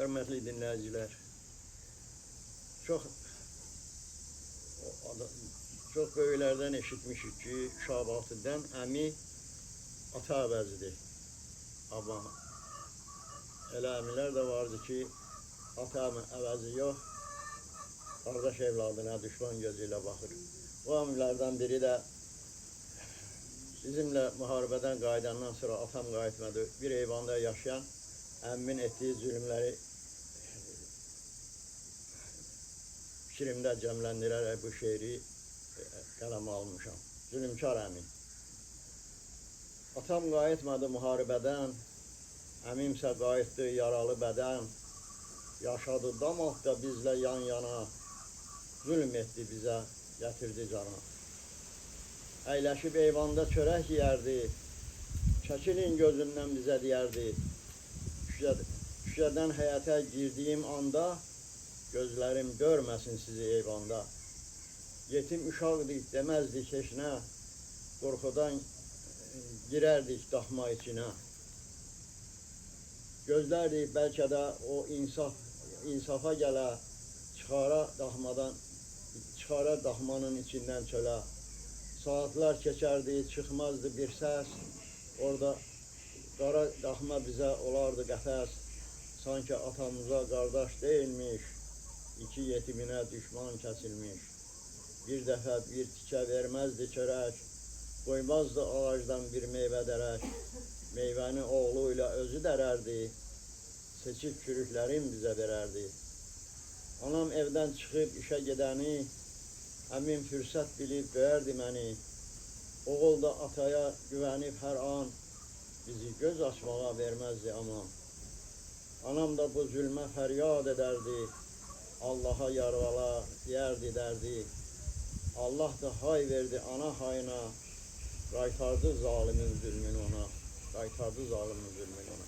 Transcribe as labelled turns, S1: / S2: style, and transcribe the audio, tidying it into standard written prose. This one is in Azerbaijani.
S1: Hörmətli dinləyicilər, çox çox böyüklərdən eşitmişik ki, Şabatıdan əmi ata əvəzidir. Amma elə əmilər də vardı ki, ata əvəzi yox, qardaş evladına düşman gözü ilə baxır. Bu əmlərdən biri də bizimlə müharibədən qayıdandan sonra atam qayıtmadı. Bir eyvanda yaşayan əmmin etdiyi zülümləri fikrimdə cəmləndirərək bu şeiri qələmə almışam. Zülümkar əmi. Atam qayıtmadı müharibədən, əmimsə qayıtdı yaralı bədən. Yaşadı damaqda bizlə yan yana, zülm etdi bizə, gətirdi cana. Əyləşib eyvanda çörək yeyərdi, çəkilin gözündən bizə deyərdi. Şüşədən həyətə girdiyim anda, gözlərim görməsin sizi eyvanda. Yetim uşaqdik deməzdik heç nə, qorxudan girərdik daxma içinə. Gözlərdik bəlkə də o insafa gələ, çıxara daxmanın içindən çölə. Saatlar keçərdi, çıxmazdı bir səs, orada qara daxma bizə olardı qəfəs. Sanki atamıza qardaş deyilmiş, iki yetiminə düşman kəsilmiş. Bir dəfə bir tikə verməzdi çörək, qoymazdı ağacdan bir meyvə dərək. Meyvəni oğlu ilə özü dərərdi, seçib çürüklərin bizə verərdi. Anam evdən çıxıb işə gedəni, əmim fürsət bilib döyərdi məni. Oğul da ataya güvənib hər an, bizi göz açmağa verməzdi aman. Anam da bu zülmə fəryad edərdi, Allaha yarvala deyərdi dərdi. Allah da hay verdi ana hayına, qaytardı zalimin zülmünü ona, qaytardı zalimin zülmünü ona.